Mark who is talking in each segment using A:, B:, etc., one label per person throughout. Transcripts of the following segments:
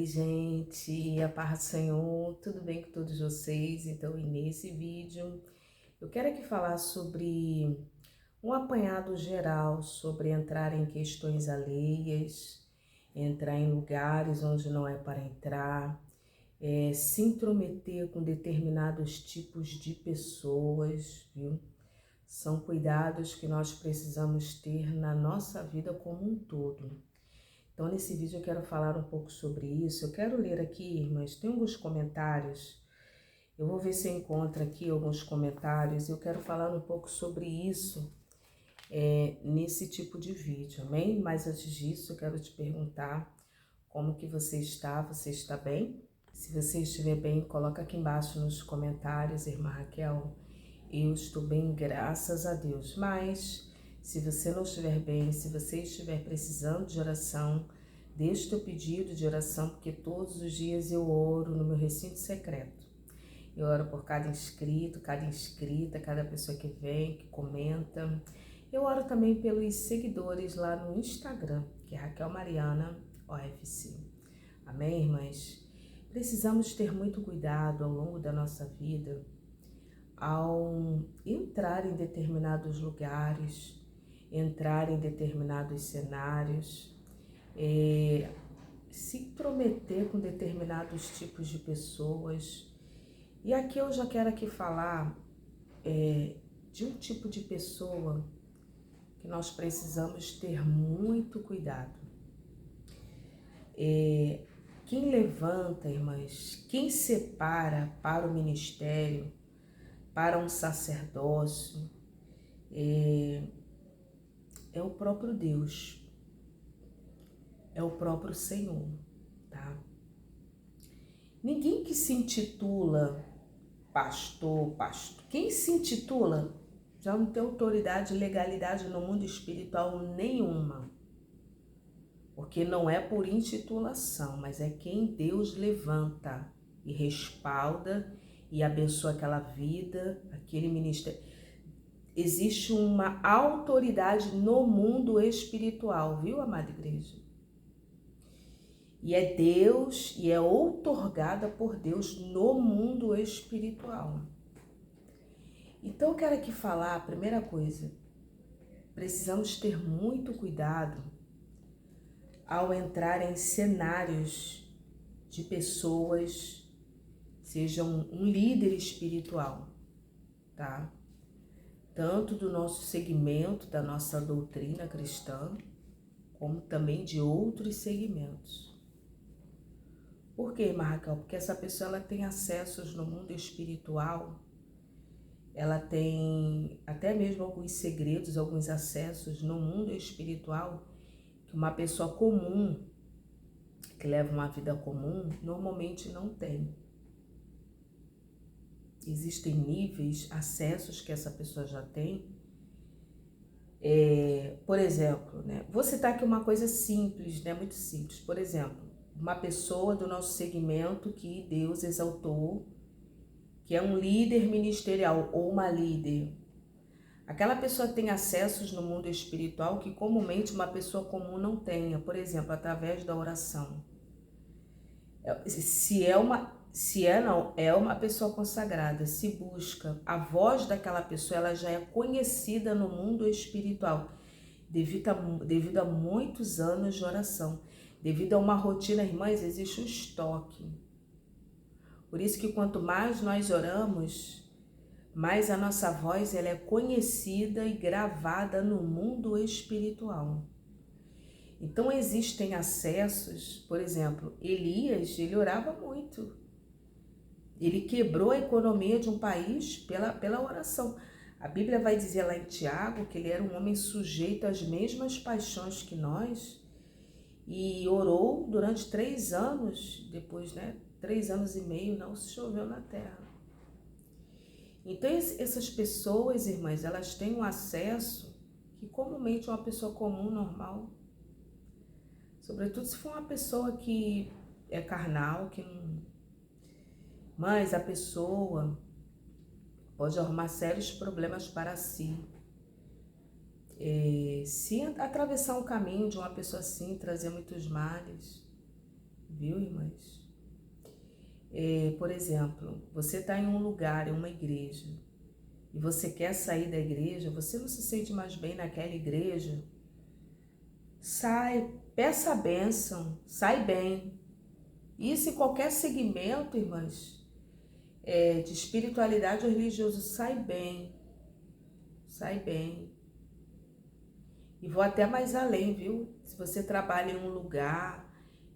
A: Oi, gente, a paz do Senhor, tudo bem com todos vocês? Então, e nesse vídeo, eu quero aqui falar sobre um apanhado geral sobre entrar em questões alheias, entrar em lugares onde não é para entrar, se intrometer com determinados tipos de pessoas, viu? São cuidados que nós precisamos ter na nossa vida como um todo. Então, nesse vídeo eu quero falar um pouco sobre isso. Eu quero ler aqui, irmãs, tem alguns comentários. Eu vou ver se eu encontro aqui alguns comentários. Eu quero falar um pouco sobre isso nesse tipo de vídeo, amém? Mas antes disso, eu quero te perguntar como que você está? Você está bem? Se você estiver bem, coloca aqui embaixo nos comentários, irmã Raquel. Eu estou bem, graças a Deus. Mas se você não estiver bem, se você estiver precisando de oração, deixe teu pedido de oração, porque todos os dias eu oro no meu recinto secreto. Eu oro por cada inscrito, cada inscrita, cada pessoa que vem, que comenta. Eu oro também pelos seguidores lá no Instagram, que é Raquel Mariana OFC. Amém, irmãs? Precisamos ter muito cuidado ao longo da nossa vida ao entrar em determinados lugares, entrar em determinados cenários, se intrometer com determinados tipos de pessoas. E aqui eu já quero aqui falar de um tipo de pessoa que nós precisamos ter muito cuidado. Quem levanta, irmãs, quem separa para o ministério, para um sacerdócio, é o próprio Deus, é o próprio Senhor, tá? Ninguém que se intitula pastor, quem se intitula já não tem autoridade e legalidade no mundo espiritual nenhuma, porque não é por intitulação, mas é quem Deus levanta e respalda e abençoa aquela vida, aquele ministério. Existe uma autoridade no mundo espiritual, viu, amada igreja? E é Deus, e é outorgada por Deus no mundo espiritual. Então eu quero aqui falar, a primeira coisa, precisamos ter muito cuidado ao entrar em cenários de pessoas, sejam um líder espiritual, tá? Tanto do nosso segmento, da nossa doutrina cristã, como também de outros segmentos. Por quê, irmã Raquel? Porque essa pessoa ela tem acessos no mundo espiritual, ela tem até mesmo alguns segredos, alguns acessos no mundo espiritual que uma pessoa comum, que leva uma vida comum, normalmente não tem. Existem níveis, acessos que essa pessoa já tem. Por exemplo, né? Vou citar aqui uma coisa simples, né? Muito simples. Por exemplo, uma pessoa do nosso segmento que Deus exaltou, que é um líder ministerial ou uma líder. Aquela pessoa tem acessos no mundo espiritual que comumente uma pessoa comum não tenha, por exemplo, através da oração. É uma pessoa consagrada, se busca, a voz daquela pessoa ela já é conhecida no mundo espiritual, devido a muitos anos de oração, devido a uma rotina, irmãs, existe um estoque. Por isso que quanto mais nós oramos, mais a nossa voz ela é conhecida e gravada no mundo espiritual. Então existem acessos, por exemplo, Elias, ele orava muito. Ele quebrou a economia de um país pela oração. A Bíblia vai dizer lá em Tiago que ele era um homem sujeito às mesmas paixões que nós e orou durante 3 anos, depois, 3 anos e meio, não se choveu na terra. Então essas pessoas, irmãs, elas têm um acesso que comumente uma pessoa comum, normal, sobretudo se for uma pessoa que é carnal, que não... Mas a pessoa pode arrumar sérios problemas para si. Se atravessar um caminho de uma pessoa assim, trazer muitos males, viu, irmãs? Por exemplo, você está em um lugar, em uma igreja, e você quer sair da igreja, você não se sente mais bem naquela igreja, sai, peça a bênção, sai bem. Isso em qualquer segmento, irmãs, de espiritualidade ou religioso, sai bem, sai bem. E vou até mais além, viu? Se você trabalha em um lugar,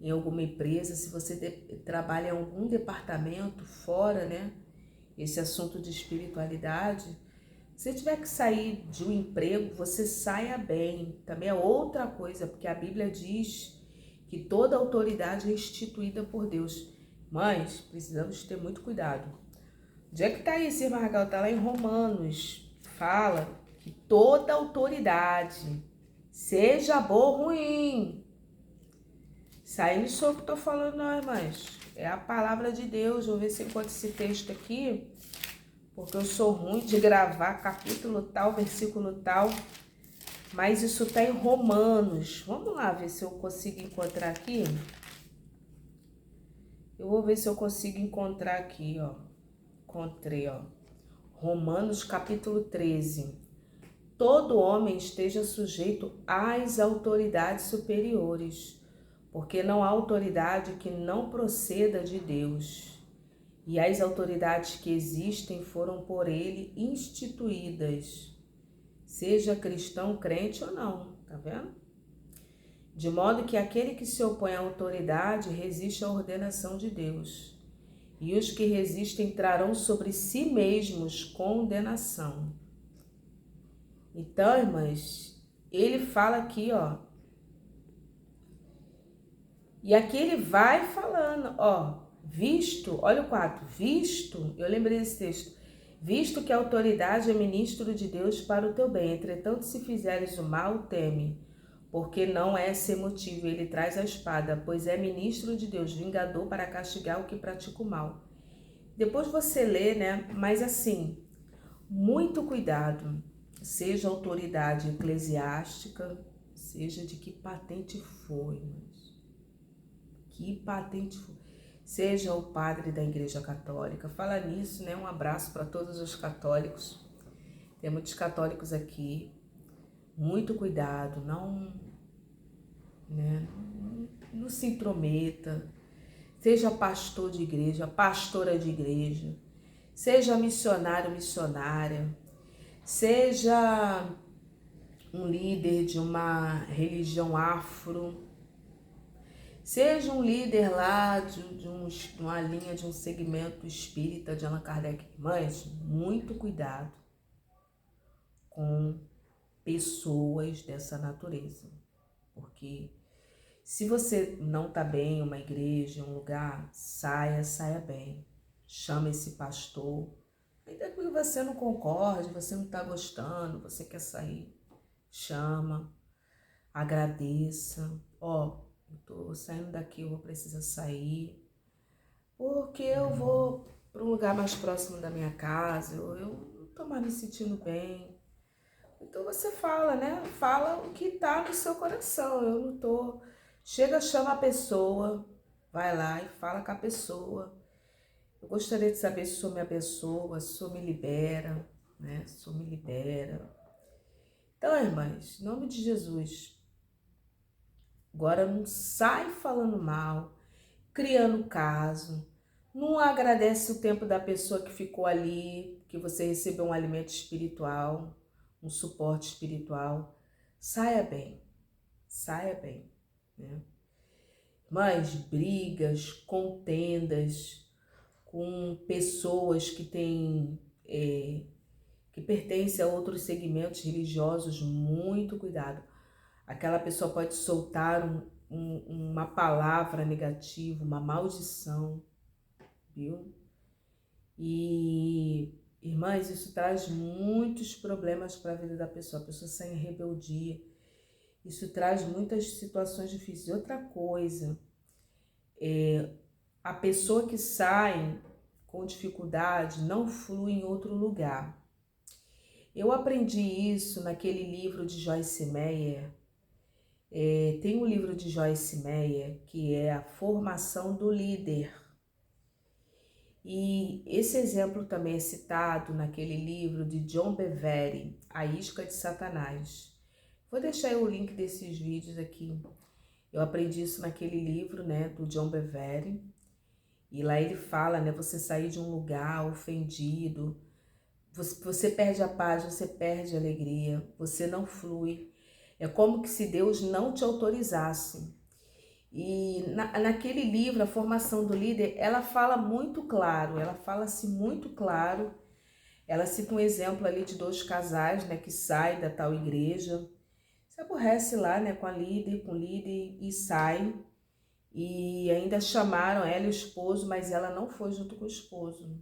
A: em alguma empresa, se você trabalha em algum departamento fora, né? Esse assunto de espiritualidade, se tiver que sair de um emprego, você saia bem. Também é outra coisa, porque a Bíblia diz que toda autoridade é instituída por Deus. Mas precisamos ter muito cuidado. Onde é que está isso, irmã Raquel? Está lá em Romanos. Fala que toda autoridade, seja boa ou ruim. Isso aí não sou eu que estou falando não, irmãs. É a palavra de Deus. Vou ver se eu encontro esse texto aqui, porque eu sou ruim de gravar capítulo tal, versículo tal. Mas isso está em Romanos. Vamos lá ver se eu consigo encontrar aqui. Eu vou ver se eu consigo encontrar aqui, ó. Encontrei, ó. Romanos capítulo 13. Todo homem esteja sujeito às autoridades superiores, porque não há autoridade que não proceda de Deus. E as autoridades que existem foram por ele instituídas, seja cristão, crente ou não, tá vendo? De modo que aquele que se opõe à autoridade resiste à ordenação de Deus, e os que resistem trarão sobre si mesmos condenação. Então, irmãs, ele fala aqui, ó, e aqui ele vai falando, ó, visto, olha o 4, visto, eu lembrei desse texto, visto que a autoridade é ministro de Deus para o teu bem, entretanto, se fizeres o mal, teme, porque não é sem motivo, ele traz a espada, pois é ministro de Deus, vingador para castigar o que pratica o mal. Depois você lê, né, mas assim, muito cuidado, seja autoridade eclesiástica, seja de que patente for, irmãos, que patente for, seja o padre da Igreja Católica. Fala nisso, né? Um abraço para todos os católicos. Tem muitos católicos aqui. Muito cuidado, não, né? Não se intrometa. Seja pastor de igreja, pastora de igreja, seja missionário, missionária, seja um líder de uma religião afro, seja um líder lá de uma linha, de um segmento espírita de Allan Kardec. Mas muito cuidado com pessoas dessa natureza, porque se você não está bem em uma igreja, em um lugar, saia bem. Chama esse pastor. Ainda que você não concorde, você não está gostando, você quer sair, chama, agradeça. Ó, eu tô saindo daqui, eu vou precisar sair, porque eu vou para um lugar mais próximo da minha casa, eu não tô mais me sentindo bem. Então você fala, né? Fala o que tá no seu coração. Eu não tô. Chega, chama a pessoa, vai lá e fala com a pessoa. Eu gostaria de saber se o Senhor me abençoa, se o Senhor me libera, né? Se o Senhor me libera. Então, irmãs, em nome de Jesus, agora não sai falando mal, criando caso, não agradece o tempo da pessoa que ficou ali, que você recebeu um alimento espiritual, um suporte espiritual. Saia bem, né? Mas brigas, contendas com pessoas que têm, que pertencem a outros segmentos religiosos, muito cuidado. Aquela pessoa pode soltar uma palavra negativa, uma maldição, viu? E, irmãs, isso traz muitos problemas para a vida da pessoa. A pessoa sai em rebeldia. Isso traz muitas situações difíceis. Outra coisa, a pessoa que sai com dificuldade não flui em outro lugar. Eu aprendi isso naquele livro de Joyce Meyer, Tem um livro de Joyce Meyer que é A Formação do Líder. E esse exemplo também é citado naquele livro de John Bevere, A Isca de Satanás. Vou deixar o link desses vídeos aqui. Eu aprendi isso naquele livro, né, do John Bevere. E lá ele fala, né, você sair de um lugar ofendido, você perde a paz, você perde a alegria, você não flui. É como que se Deus não te autorizasse. E naquele livro, A Formação do Líder, ela fala muito claro, ela fala-se muito claro. Ela cita um exemplo ali de 2 casais, né, que saem da tal igreja, se aborrece lá, né, com o líder e sai. E ainda chamaram ela e o esposo, mas ela não foi junto com o esposo.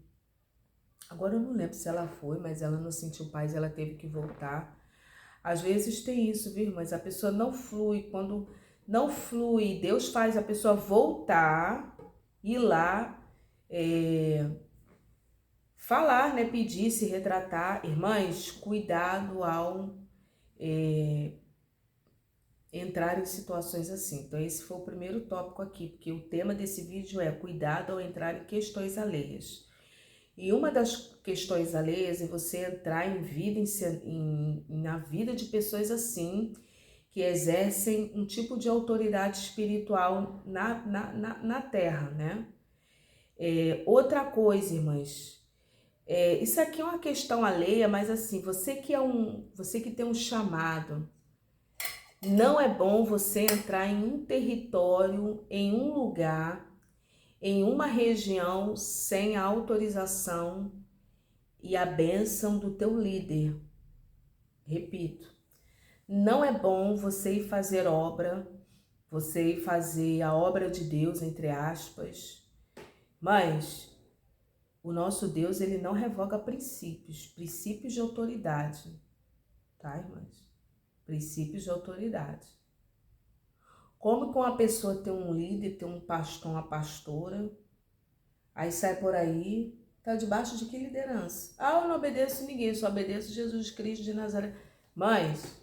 A: Agora eu não lembro se ela foi, mas ela não sentiu paz, ela teve que voltar. Às vezes tem isso, viu, irmãs? A pessoa não flui. Quando não flui, Deus faz a pessoa voltar, ir lá, falar, né? Pedir, se retratar. Irmãs, cuidado ao entrar em situações assim. Então esse foi o primeiro tópico aqui, porque o tema desse vídeo é cuidado ao entrar em questões alheias. E uma das questões alheias é você entrar na vida de pessoas que exercem um tipo de autoridade espiritual na Terra, né? Outra coisa, irmãs, isso aqui é uma questão alheia, mas assim, você que tem um chamado, não é bom você entrar em um território, em um lugar, em uma região sem a autorização e a bênção do teu líder. Repito, não é bom você ir fazer você ir fazer a obra de Deus, entre aspas, mas o nosso Deus, ele não revoga princípios de autoridade, tá, irmãs? Princípios de autoridade. Como que uma pessoa tem um líder, tem um pastor, uma pastora, aí sai por aí, tá debaixo de que liderança? Ah, eu não obedeço ninguém, só obedeço Jesus Cristo de Nazaré. Mas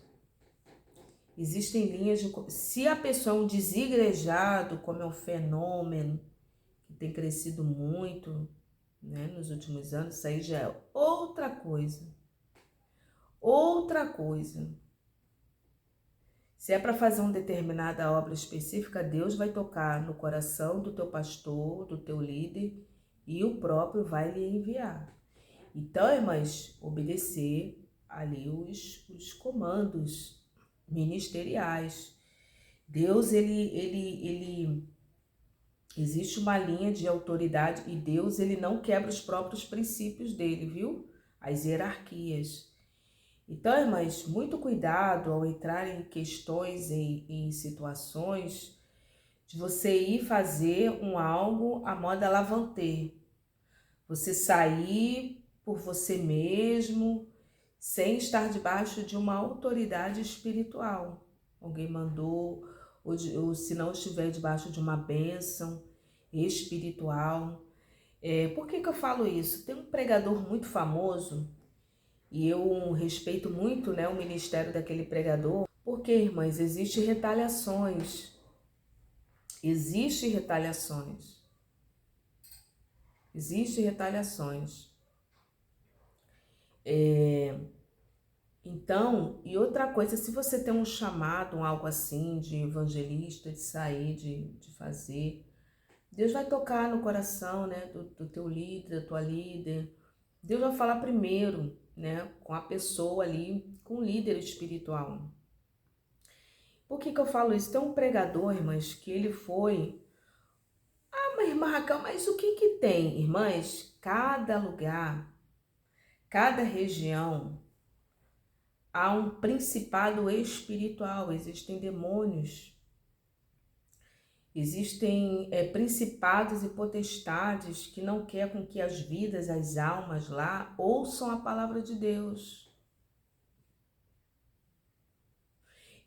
A: existem linhas de... Se a pessoa é um desigrejado, como é um fenômeno que tem crescido muito, né, nos últimos anos, isso aí já é outra coisa. Outra coisa. Se é para fazer uma determinada obra específica, Deus vai tocar no coração do teu pastor, do teu líder, e o próprio vai lhe enviar. Então, irmãs, obedecer ali os comandos ministeriais. Deus, existe uma linha de autoridade e Deus, ele não quebra os próprios princípios dele, viu? As hierarquias. Então, irmãs, muito cuidado ao entrar em questões, em situações, de você ir fazer algo à moda lavantê. Você sair por você mesmo, sem estar debaixo de uma autoridade espiritual. Alguém mandou, ou se não estiver debaixo de uma bênção espiritual. Por que eu falo isso? Tem um pregador muito famoso, e eu respeito muito, né, o ministério daquele pregador, porque, irmãs, existem retaliações. Existem retaliações. Existem retaliações. Então, e outra coisa, se você tem um chamado, algo assim, de evangelista, de sair, de fazer, Deus vai tocar no coração, né, do teu líder, da tua líder. Deus vai falar primeiro, né, com a pessoa ali, com o líder espiritual. Por que eu falo isso? Tem um pregador, irmãs, que ele foi... Ah, mas irmã Raquel, mas o que tem? Irmãs, cada lugar, cada região, há um principado espiritual, existem demônios, existem principados e potestades que não querem com que as vidas, as almas lá, ouçam a palavra de Deus.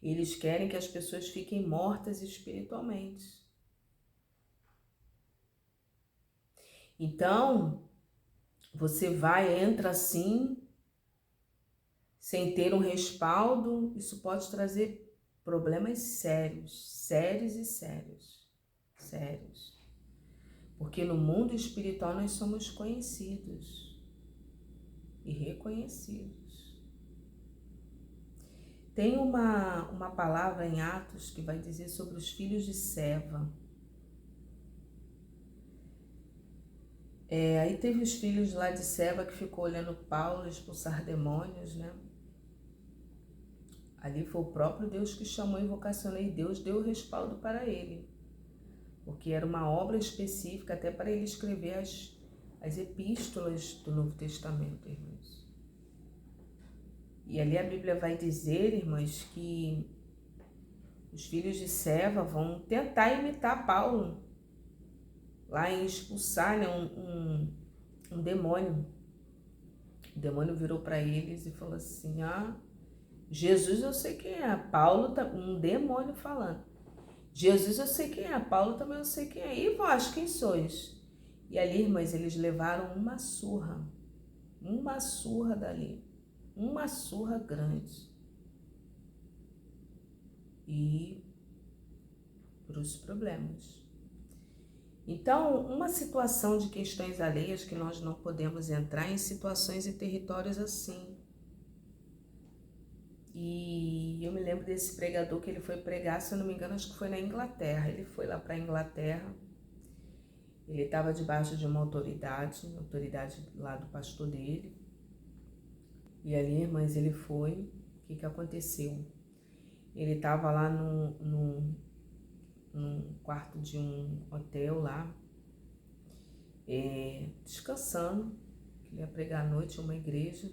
A: Eles querem que as pessoas fiquem mortas espiritualmente. Então, você entra assim, sem ter um respaldo, isso pode trazer problemas sérios, sérios e sérios, sérios. Porque no mundo espiritual nós somos conhecidos e reconhecidos. Tem uma palavra em Atos que vai dizer sobre os filhos de Seva. Aí teve os filhos lá de Seva que ficou olhando Paulo expulsar demônios, né? Ali foi o próprio Deus que chamou e vocacionou, e Deus deu o respaldo para ele. Porque era uma obra específica até para ele escrever as epístolas do Novo Testamento, irmãos. E ali a Bíblia vai dizer, irmãs, que os filhos de Seva vão tentar imitar Paulo, lá em expulsar, né, um demônio. O demônio virou para eles e falou assim, Jesus eu sei quem é, Paulo, um demônio falando. Jesus eu sei quem é, Paulo também eu sei quem é, e vós quem sois? E ali, irmãs, eles levaram uma surra dali, uma surra grande. E para os problemas. Então, uma situação de questões alheias que nós não podemos entrar em situações e territórios assim. E eu me lembro desse pregador que ele foi pregar, se eu não me engano, acho que foi na Inglaterra. Ele foi lá para a Inglaterra, ele estava debaixo de uma autoridade lá do pastor dele. E ali, irmãs, ele foi, o que aconteceu? Ele estava lá num quarto de um hotel lá, descansando, ele ia pregar à noite em uma igreja.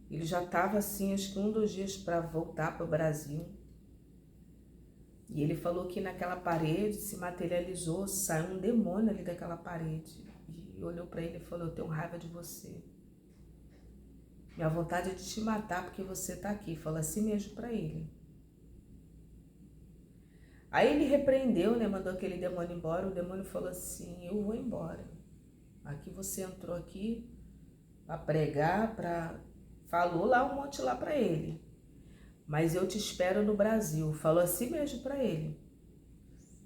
A: Ele já estava assim, acho que 2 dias para voltar para o Brasil. E ele falou que naquela parede se materializou, saiu um demônio ali daquela parede. E olhou para ele e falou, eu tenho raiva de você. Minha vontade é de te matar porque você está aqui. Falou assim mesmo para ele. Aí ele repreendeu, né, mandou aquele demônio embora. O demônio falou assim, eu vou embora. Aqui você entrou aqui para pregar, falou lá um monte lá para ele. Mas eu te espero no Brasil. Falou assim mesmo para ele.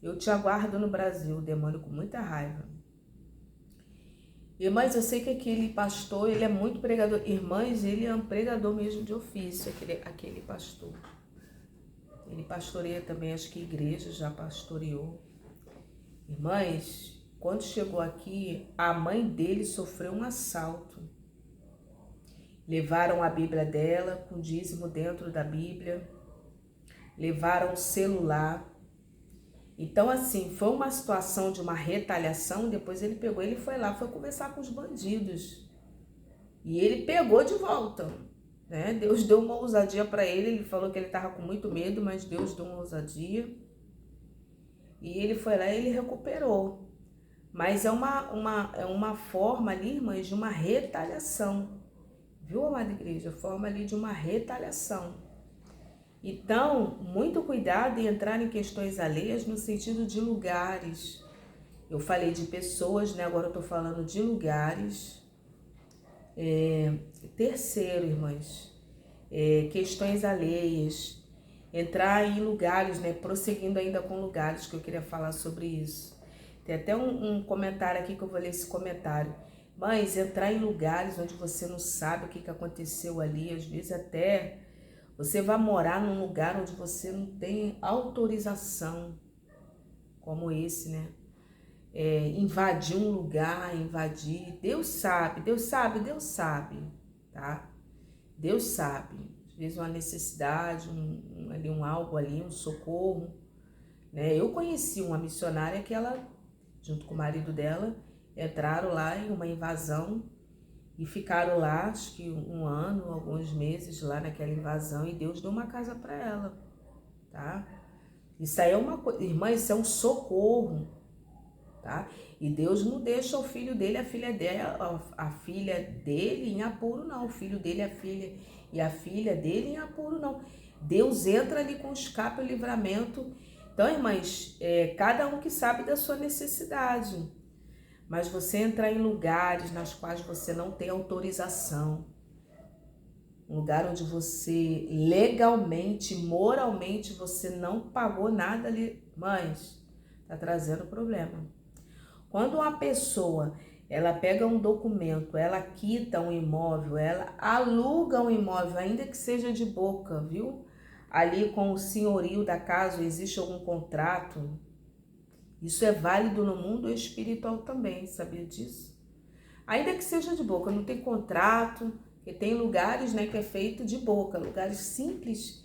A: Eu te aguardo no Brasil, o demônio com muita raiva. Irmãs, eu sei que aquele pastor, ele é muito pregador. Irmãs, ele é um pregador mesmo de ofício, aquele pastor. Ele pastoreia também, acho que igreja já pastoreou. Irmãs, quando chegou aqui, a mãe dele sofreu um assalto. Levaram a Bíblia dela, com dízimo dentro da Bíblia. Levaram o celular. Então, assim, foi uma situação de uma retaliação. Depois ele pegou, ele foi lá, foi conversar com os bandidos. E ele pegou de volta, né? Deus deu uma ousadia para ele. Ele falou que ele estava com muito medo, mas Deus deu uma ousadia. E ele foi lá e ele recuperou. Mas é uma forma ali, irmãs, de uma retaliação. Viu, amada igreja? Forma ali de uma retaliação. Então, muito cuidado em entrar em questões alheias no sentido de lugares. Eu falei de pessoas, né? Agora eu tô falando de lugares. Terceiro, irmãs, questões alheias. Entrar em lugares, né? Prosseguindo ainda com lugares, que eu queria falar sobre isso. Tem até um comentário aqui que eu vou ler esse comentário. Mas entrar em lugares onde você não sabe o que aconteceu ali, às vezes até você vai morar num lugar onde você não tem autorização, como esse, né? Invadir um lugar, Deus sabe, tá? Deus sabe. Às vezes uma necessidade, algo ali, um socorro, né? Eu conheci uma missionária que ela, junto com o marido dela, entraram lá em uma invasão e ficaram lá, acho que 1 ano, alguns meses lá naquela invasão, e Deus deu uma casa para ela, tá? Isso aí é uma coisa, irmã, isso é um socorro, tá? E Deus não deixa o filho dele, a filha dele em apuro, não. O filho dele, a filha dele em apuro, não. Deus entra ali com escape e livramento. Então, irmãs, cada um que sabe da sua necessidade. Mas você entrar em lugares nas quais você não tem autorização, um lugar onde você legalmente, moralmente, você não pagou nada ali, mas tá trazendo problema. Quando uma pessoa, ela pega um documento, ela quita um imóvel, ela aluga um imóvel, ainda que seja de boca, viu? Ali com o senhorio da casa, existe algum contrato, isso é válido no mundo espiritual também, sabia disso? Ainda que seja de boca, não tem contrato, porque tem lugares, né, que é feito de boca, lugares simples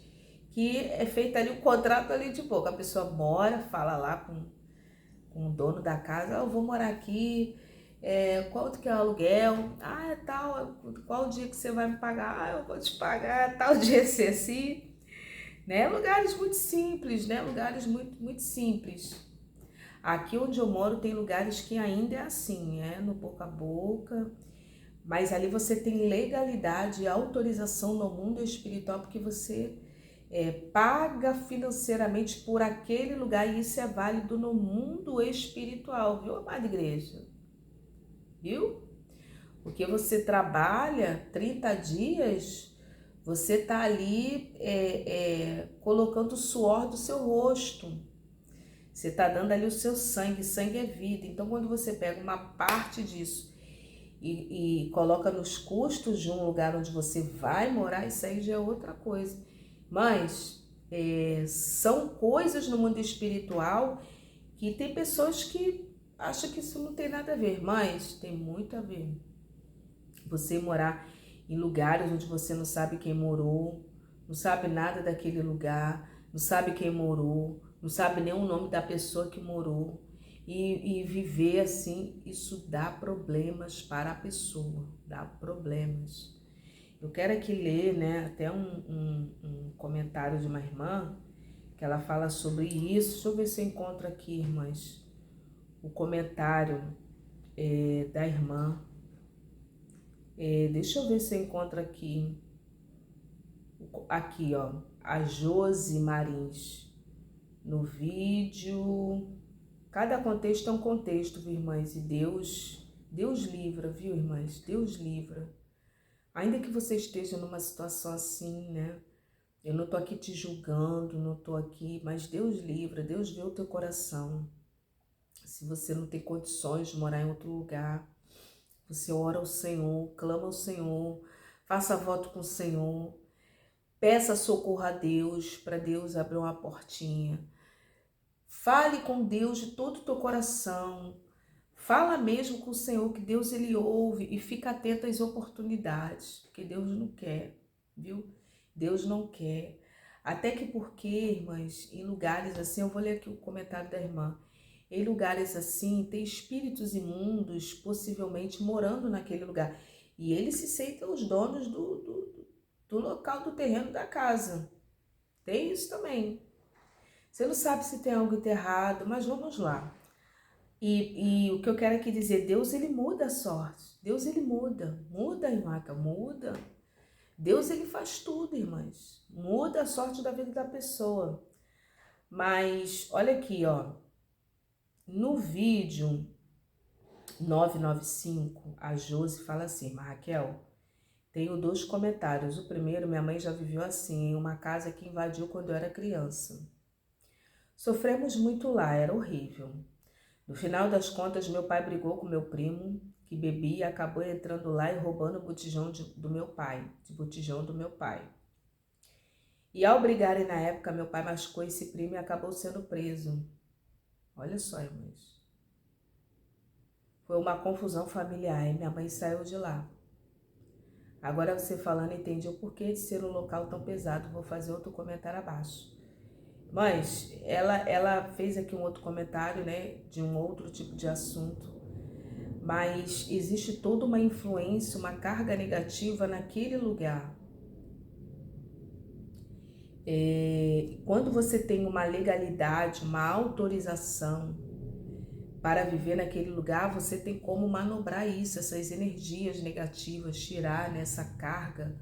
A: que é feito ali o contrato ali de boca. A pessoa mora, fala lá com o dono da casa, eu vou morar aqui, quanto que é o aluguel? Ah, é tal, qual dia que você vai me pagar? Ah, eu vou te pagar tal dia assim, né? Lugares muito simples, né? Lugares muito, muito simples. Aqui onde eu moro tem lugares que ainda é assim, no boca a boca, mas ali você tem legalidade e autorização no mundo espiritual porque você paga financeiramente por aquele lugar e isso é válido no mundo espiritual, viu, amada igreja? Viu? Porque você trabalha 30 dias, você tá ali colocando o suor do seu rosto. Você está dando ali o seu sangue, sangue é vida. Então, quando você pega uma parte disso e coloca nos custos de um lugar onde você vai morar, isso aí já é outra coisa. Mas são coisas no mundo espiritual que tem pessoas que acham que isso não tem nada a ver, mas tem muito a ver. Você morar em lugares onde você não sabe quem morou, não sabe nada daquele lugar, não sabe quem morou, não sabe nem o nome da pessoa que morou. E viver assim, isso dá problemas para a pessoa, dá problemas. Eu quero aqui ler, né, até um comentário de uma irmã, que ela fala sobre isso. Deixa eu ver se eu encontro aqui, irmãs, o comentário da irmã. Deixa eu ver se eu encontro aqui. Aqui, ó, a Josi Marins. No vídeo. Cada contexto é um contexto, viu, irmãs? E Deus livra, viu, irmãs? Deus livra. Ainda que você esteja numa situação assim, né? Eu não tô aqui te julgando, não tô aqui, mas Deus livra, Deus vê o teu coração. Se você não tem condições de morar em outro lugar, você ora ao Senhor, clama ao Senhor, faça voto com o Senhor, peça socorro a Deus, para Deus abrir uma portinha. Fale com Deus de todo o teu coração. Fala mesmo com o Senhor, que Deus ele ouve, e fica atento às oportunidades, porque Deus não quer, viu? Deus não quer. Até que porque, irmãs, em lugares assim, eu vou ler aqui o comentário da irmã, em lugares assim, tem espíritos imundos possivelmente morando naquele lugar. E eles se sentem os donos do local, do terreno da casa. Tem isso também. Você não sabe se tem algo enterrado, mas vamos lá. E o que eu quero aqui dizer, Deus ele muda a sorte. Deus ele muda, irmãca, muda. Deus ele faz tudo, irmãs. Muda a sorte da vida da pessoa. Mas olha aqui, ó. No vídeo 995, a Josi fala assim: mas Raquel, tenho 2 comentários. O primeiro, minha mãe já viveu assim, em uma casa que invadiu quando eu era criança. Sofremos muito lá, era horrível. No final das contas, meu pai brigou com meu primo, que bebia, e acabou entrando lá e roubando o botijão do meu pai, de botijão do meu pai. E ao brigarem na época, meu pai machucou esse primo e acabou sendo preso. Olha só, irmãos. Foi uma confusão familiar e minha mãe saiu de lá. Agora você falando, entendi o porquê de ser um local tão pesado. Vou fazer outro comentário abaixo. Mas ela fez aqui um outro comentário, né, de um outro tipo de assunto. Mas existe toda uma influência, uma carga negativa naquele lugar. Quando você tem uma legalidade, uma autorização para viver naquele lugar, você tem como manobrar isso, essas energias negativas, tirar nessa carga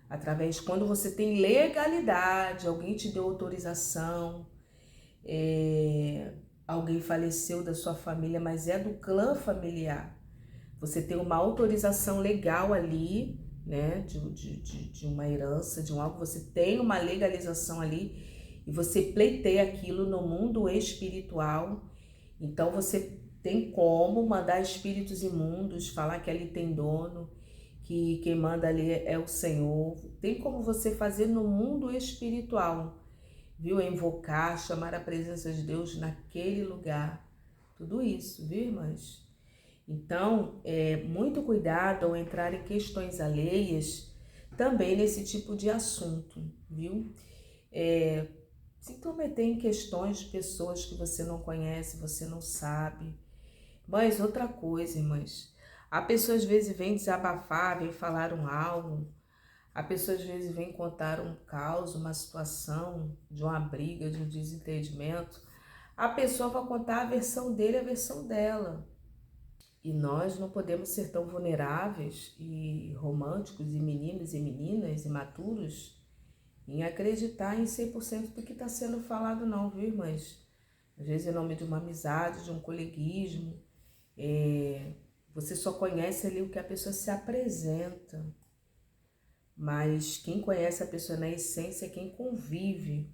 A: através, quando você tem legalidade, alguém te deu autorização, alguém faleceu da sua família, mas é do clã familiar. Você tem uma autorização legal ali, né, de uma herança, de um algo, você tem uma legalização ali e você pleiteia aquilo no mundo espiritual. Então você tem como mandar espíritos imundos, falar que ali tem dono, que quem manda ali é o Senhor. Tem como você fazer no mundo espiritual, viu? Invocar, chamar a presença de Deus naquele lugar. Tudo isso, viu, irmãs? Então, muito cuidado ao entrar em questões alheias também nesse tipo de assunto, viu? Se intrometer em questões de pessoas que você não conhece, você não sabe. Mas outra coisa, irmãs, a pessoa às vezes vem desabafar, vem falar um algo, a pessoa às vezes vem contar um caos, uma situação de uma briga, de um desentendimento. A pessoa vai contar a versão dele, a versão dela. E nós não podemos ser tão vulneráveis e românticos e meninos e meninas imaturos em acreditar em 100% do que está sendo falado não, viu, irmãs? Às vezes em nome de uma amizade, de um coleguismo, você só conhece ali o que a pessoa se apresenta, mas quem conhece a pessoa na essência é quem convive,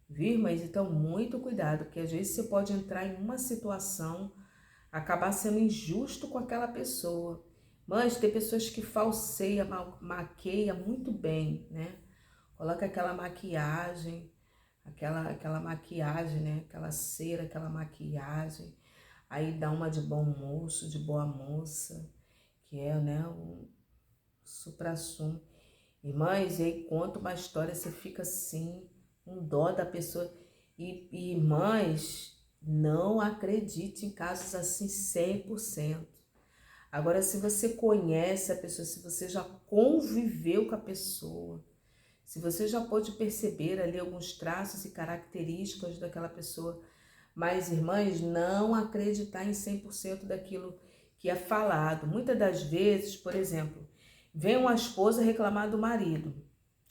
A: viu, irmãs? Então muito cuidado, porque às vezes você pode entrar em uma situação, acabar sendo injusto com aquela pessoa. Mas tem pessoas que falseiam, maqueiam muito bem, né? Coloca aquela maquiagem, aquela maquiagem, né? Aquela cera, aquela maquiagem. Aí dá uma de bom moço, de boa moça, que é, né, o suprassumo. Irmãs, e aí conta uma história, você fica assim, um dó da pessoa. E irmãs, não acredite em casos assim 100%. Agora, se você conhece a pessoa, se você já conviveu com a pessoa, se você já pode perceber ali alguns traços e características daquela pessoa, mas, irmãs, não acreditar em 100% daquilo que é falado. Muitas das vezes, por exemplo, vem uma esposa reclamar do marido.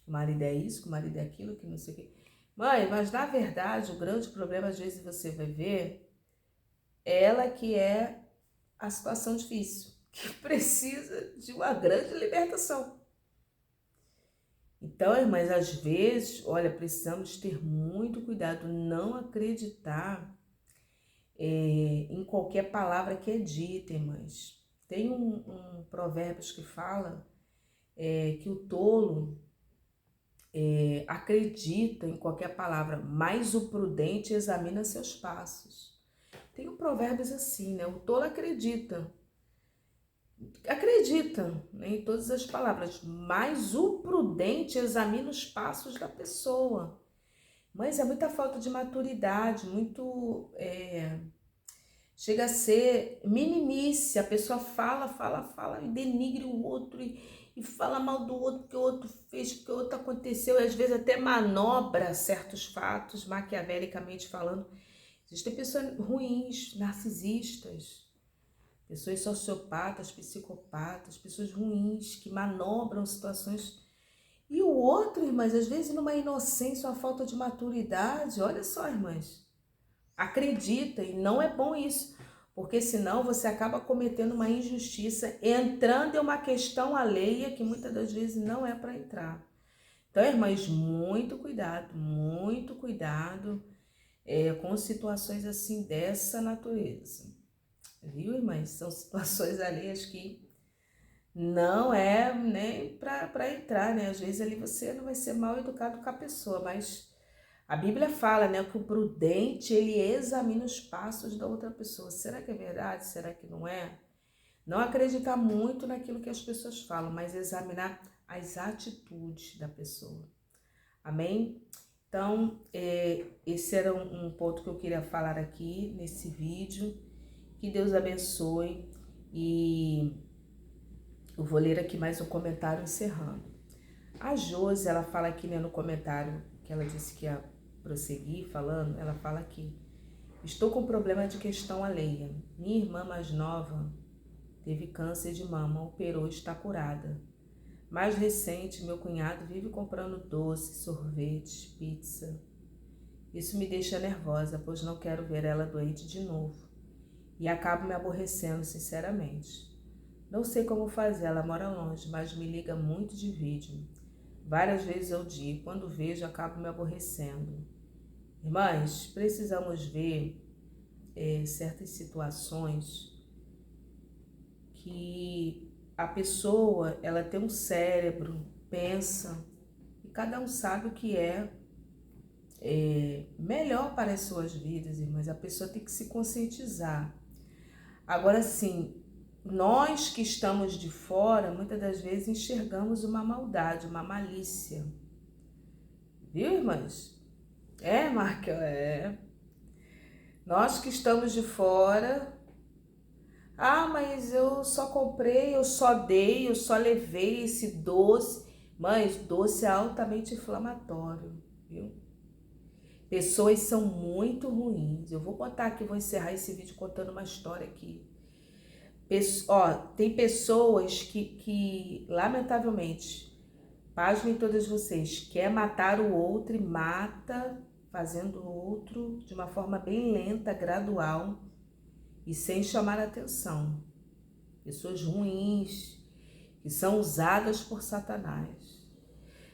A: O marido é isso, que o marido é aquilo, que não sei o quê. Mãe, mas na verdade, o grande problema, às vezes você vai ver, ela que é a situação difícil, que precisa de uma grande libertação. Então, irmãs, às vezes, olha, precisamos ter muito cuidado, não acreditar em qualquer palavra que é dita, irmãs. Tem um provérbios que fala que o tolo acredita em qualquer palavra, mas o prudente examina seus passos. Tem um provérbios assim, né? O tolo acredita, né, em todas as palavras, mas o prudente examina os passos da pessoa. Mas é muita falta de maturidade, muito chega a ser minimice, a pessoa fala e denigre o outro e fala mal do outro, porque o outro fez, porque o outro aconteceu, e às vezes até manobra certos fatos, maquiavelicamente falando. Existem pessoas ruins, narcisistas, pessoas sociopatas, psicopatas, pessoas ruins que manobram situações. E o outro, irmãs, às vezes numa inocência, uma falta de maturidade, olha só, irmãs, acredita, e não é bom isso, porque senão você acaba cometendo uma injustiça, entrando em uma questão alheia que muitas das vezes não é para entrar. Então, irmãs, muito cuidado com situações assim dessa natureza. Viu, irmãs? São situações alheias que não é nem para entrar, né? Às vezes ali você não vai ser mal educado com a pessoa, mas a Bíblia fala, né, que o prudente, ele examina os passos da outra pessoa. Será que é verdade? Será que não é? Não acreditar muito naquilo que as pessoas falam, mas examinar as atitudes da pessoa. Amém? Então, esse era um ponto que eu queria falar aqui nesse vídeo. Que Deus abençoe e eu vou ler aqui mais um comentário encerrando. A Josi, ela fala aqui, né, no comentário que ela disse que ia prosseguir falando, ela fala aqui: estou com problema de questão alheia. Minha irmã mais nova teve câncer de mama, operou e está curada. Mais recente, meu cunhado vive comprando doces, sorvetes, pizza. Isso me deixa nervosa, pois não quero ver ela doente de novo. E acabo me aborrecendo, sinceramente. Não sei como fazer, ela mora longe, mas me liga muito de vídeo, várias vezes ao dia. Quando vejo, acabo me aborrecendo. Irmãs, precisamos ver certas situações que a pessoa, ela tem um cérebro, pensa, e cada um sabe o que é melhor para as suas vidas, irmãs. A pessoa tem que se conscientizar. Agora sim, nós que estamos de fora, muitas das vezes enxergamos uma maldade, uma malícia. Viu, irmãs? Marca, Nós que estamos de fora, mas eu só comprei, eu só dei, eu só levei esse doce. Mas doce é altamente inflamatório, viu? Pessoas são muito ruins. Eu vou contar aqui, vou encerrar esse vídeo contando uma história aqui. Tem pessoas que lamentavelmente, pasmem todas vocês, quer matar o outro e mata, fazendo o outro de uma forma bem lenta, gradual e sem chamar atenção. Pessoas ruins, que são usadas por Satanás.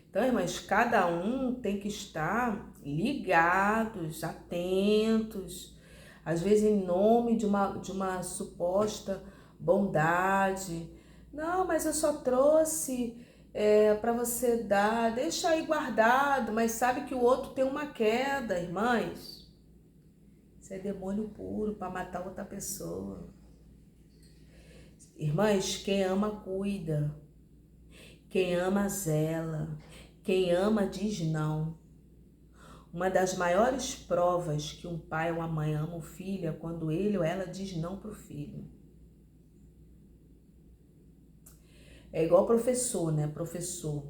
A: Então, irmãs, cada um tem que estar ligados, atentos, às vezes em nome de uma suposta bondade. Não, mas eu só trouxe para você dar, deixa aí guardado, mas sabe que o outro tem uma queda, irmãs. Isso é demônio puro para matar outra pessoa. Irmãs, quem ama cuida, quem ama zela, quem ama diz não. Uma das maiores provas que um pai ou uma mãe ama o filho é quando ele ou ela diz não para o filho. É igual professor, né? Professor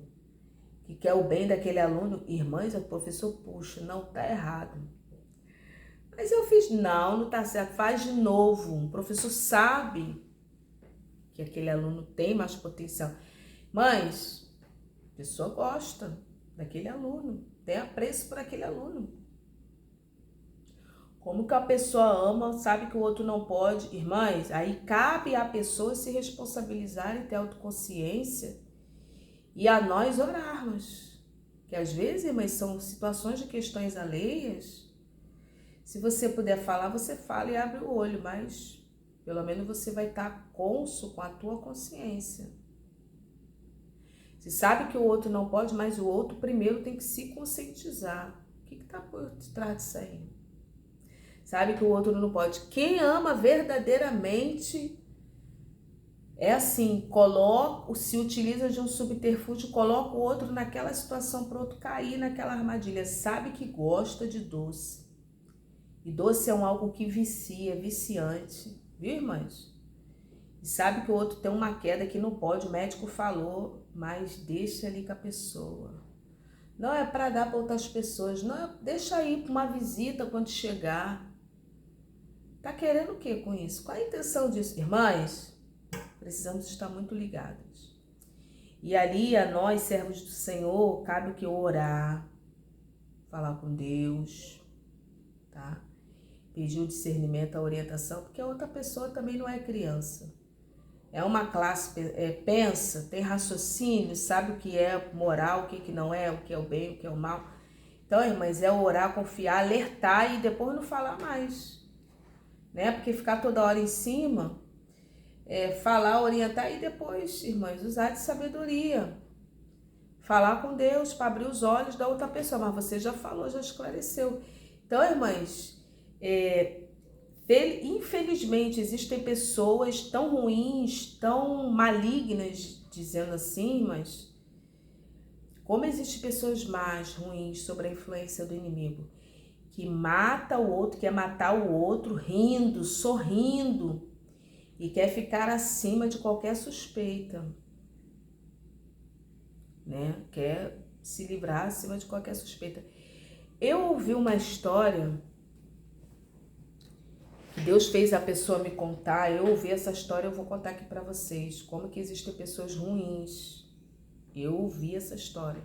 A: que quer o bem daquele aluno. Irmãs, o professor puxa, não, tá errado. Mas eu fiz, não tá certo, faz de novo. O professor sabe que aquele aluno tem mais potencial. Mas a pessoa gosta daquele aluno, tem apreço por aquele aluno. Como que a pessoa ama, sabe que o outro não pode? Irmãs, aí cabe à pessoa se responsabilizar e ter autoconsciência e a nós orarmos. Que às vezes, irmãs, são situações de questões alheias. Se você puder falar, você fala e abre o olho, mas pelo menos você vai estar côncio com a tua consciência. Você sabe que o outro não pode, mas o outro primeiro tem que se conscientizar. O que está por trás disso aí? Sabe que o outro não pode. Quem ama verdadeiramente é assim, se utiliza de um subterfúgio, coloca o outro naquela situação para o outro cair naquela armadilha. Sabe que gosta de doce. E doce é algo que vicia, viciante. Viu, irmãs? E sabe que o outro tem uma queda que não pode, o médico falou, mas deixa ali com a pessoa. Não é para dar para outras pessoas, não, deixa aí para uma visita quando chegar. Tá querendo o que com isso? Qual a intenção disso? Irmãs, precisamos estar muito ligadas. E ali a nós, servos do Senhor, cabe o que? Orar, falar com Deus, tá? Pedir o discernimento, a orientação, porque a outra pessoa também não é criança. É uma classe, pensa, tem raciocínio, sabe o que é moral, o que não é, o que é o bem, o que é o mal. Então, irmãs, é orar, confiar, alertar e depois não falar mais, né? Porque ficar toda hora em cima, falar, orientar e depois, irmãs, usar de sabedoria. Falar com Deus para abrir os olhos da outra pessoa, mas você já falou, já esclareceu. Então, irmãs, infelizmente existem pessoas tão ruins, tão malignas, dizendo assim, mas como existem pessoas más, ruins, sob a influência do inimigo, que mata o outro, quer matar o outro, rindo, sorrindo, e quer ficar acima de qualquer suspeita, né? Quer se livrar acima de qualquer suspeita. Eu ouvi uma história que Deus fez a pessoa me contar, eu ouvi essa história, eu vou contar aqui para vocês, como que existem pessoas ruins. Eu ouvi essa história.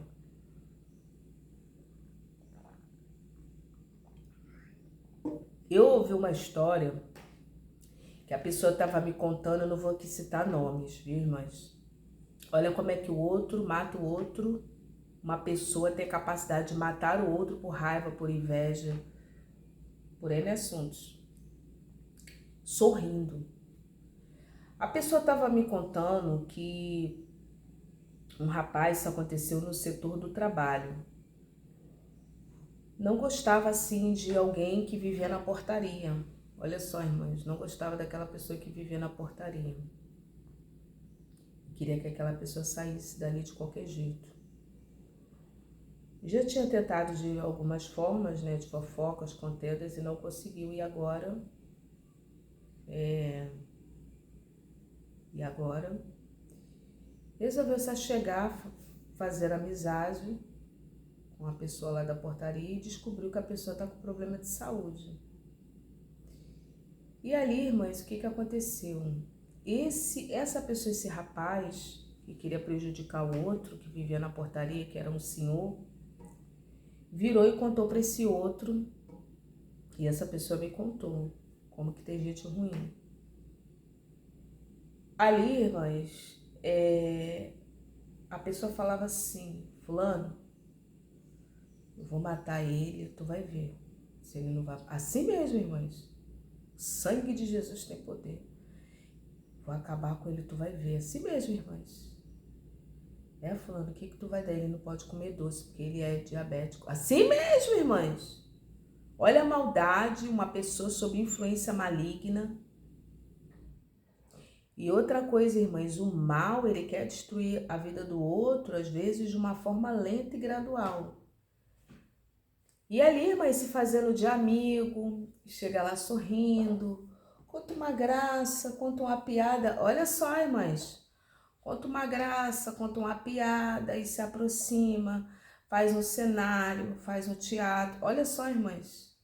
A: Eu ouvi uma história que a pessoa estava me contando, eu não vou aqui citar nomes, viu, irmãs? Olha como é que o outro mata o outro. Uma pessoa tem capacidade de matar o outro por raiva, por inveja, por N assuntos. Sorrindo. A pessoa estava me contando que um rapaz, isso aconteceu no setor do trabalho. Não gostava assim de alguém que vivia na portaria. Olha só, irmãs, não gostava daquela pessoa que vivia na portaria. Queria que aquela pessoa saísse dali de qualquer jeito. Já tinha tentado de algumas formas, né, de fofocas, contendas, e não conseguiu. E agora resolveu se achegar, fazer amizade com a pessoa lá da portaria e descobriu que a pessoa está com problema de saúde. E ali, irmãs, o que aconteceu? Essa pessoa, esse rapaz que queria prejudicar o outro, que vivia na portaria, que era um senhor, virou e contou para esse outro, e essa pessoa me contou como que tem gente ruim. Ali, irmãs, a pessoa falava assim: fulano, eu vou matar ele, tu vai ver. Se ele não vai... Assim mesmo, irmãs. O sangue de Jesus tem poder. Vou acabar com ele, tu vai ver. Assim mesmo, irmãs. Fulano, o que tu vai dar? Ele não pode comer doce, porque ele é diabético. Assim mesmo, irmãs. Olha a maldade, uma pessoa sob influência maligna. E outra coisa, irmãs, o mal, ele quer destruir a vida do outro, às vezes de uma forma lenta e gradual. E ali, irmãs, se fazendo de amigo, chega lá sorrindo, conta uma graça, conta uma piada. Olha só, irmãs, conta uma graça, conta uma piada e se aproxima, faz um cenário, faz um teatro. Olha só, irmãs,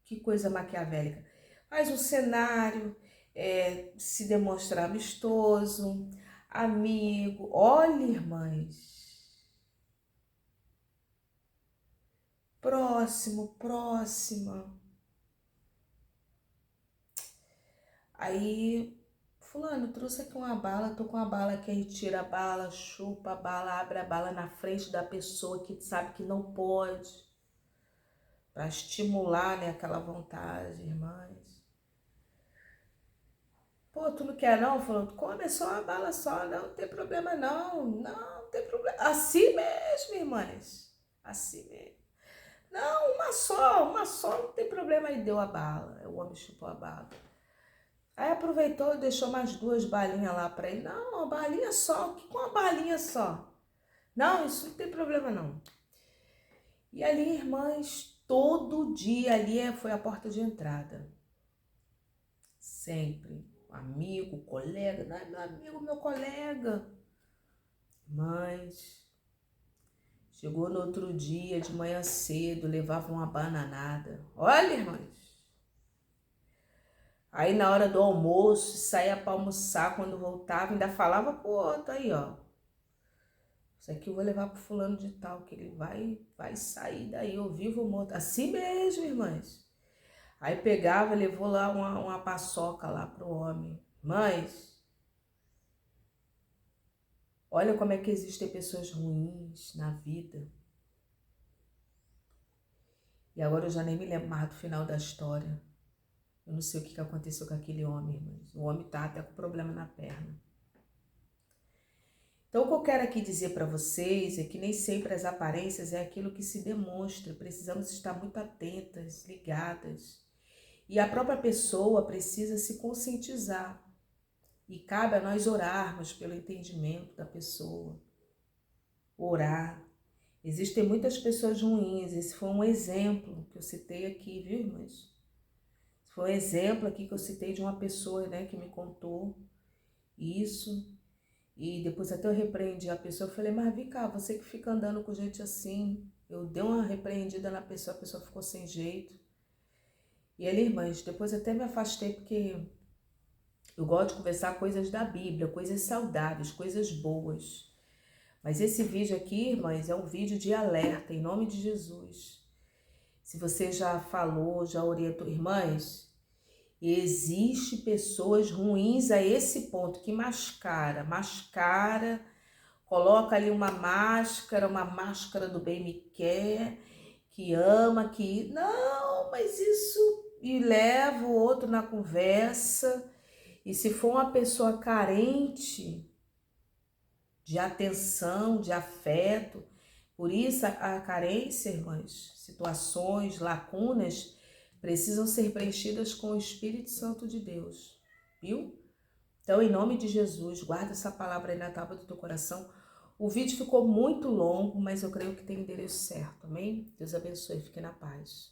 A: que coisa maquiavélica. Faz um cenário, se demonstra amistoso, amigo. Olha, irmãs. Próxima. Aí, fulano, trouxe aqui uma bala, tô com a bala aqui, aí tira a bala, chupa a bala, abre a bala na frente da pessoa que sabe que não pode, para estimular, né, aquela vontade, irmãs. Pô, tu não quer não? Falou, come só uma bala só, não tem problema não tem problema. Assim mesmo, irmãs, assim mesmo. Não, uma só, não tem problema. Aí deu a bala, o homem chupou a bala. Aí aproveitou e deixou mais 2 balinhas lá pra ele. Não, uma balinha só, que com uma balinha só? Não, isso não tem problema não. E ali, irmãs, todo dia ali foi a porta de entrada. Sempre. Amigo, colega, não é meu amigo, meu colega. Mas chegou no outro dia, de manhã cedo, levava uma bananada. Olha, irmãs. Aí na hora do almoço, saía para almoçar, quando voltava, ainda falava pro outro aí, ó. Isso aqui eu vou levar pro fulano de tal, que ele vai sair daí, ou vivo ou morto. Assim mesmo, irmãs. Aí pegava, levou lá uma paçoca lá pro homem. Mas, olha como é que existem pessoas ruins na vida. E agora eu já nem me lembro mais do final da história. Eu não sei o que aconteceu com aquele homem, irmãs. O homem tá até com problema na perna. Então, o que eu quero aqui dizer para vocês é que nem sempre as aparências é aquilo que se demonstra. Precisamos estar muito atentas, ligadas. E a própria pessoa precisa se conscientizar. E cabe a nós orarmos pelo entendimento da pessoa. Orar. Existem muitas pessoas ruins. Esse foi um exemplo que eu citei aqui, viu, irmãs? Foi um exemplo aqui que eu citei de uma pessoa, né, que me contou isso. E depois até eu repreendi a pessoa. Eu falei, mas vem cá, você que fica andando com gente assim. Eu dei uma repreendida na pessoa, a pessoa ficou sem jeito. E ali, irmãs, depois até me afastei porque eu gosto de conversar coisas da Bíblia, coisas saudáveis, coisas boas. Mas esse vídeo aqui, irmãs, é um vídeo de alerta, em nome de Jesus. Se você já falou, já orientou, irmãs, E existe pessoas ruins a esse ponto que mascara, coloca ali uma máscara do bem me quer, que ama, que não, mas isso, e leva o outro na conversa. E se for uma pessoa carente de atenção, de afeto, por isso a carência, irmãs, situações, lacunas, precisam ser preenchidas com o Espírito Santo de Deus, viu? Então, em nome de Jesus, guarda essa palavra aí na tábua do teu coração. O vídeo ficou muito longo, mas eu creio que tem o endereço certo, amém? Deus abençoe, fique na paz.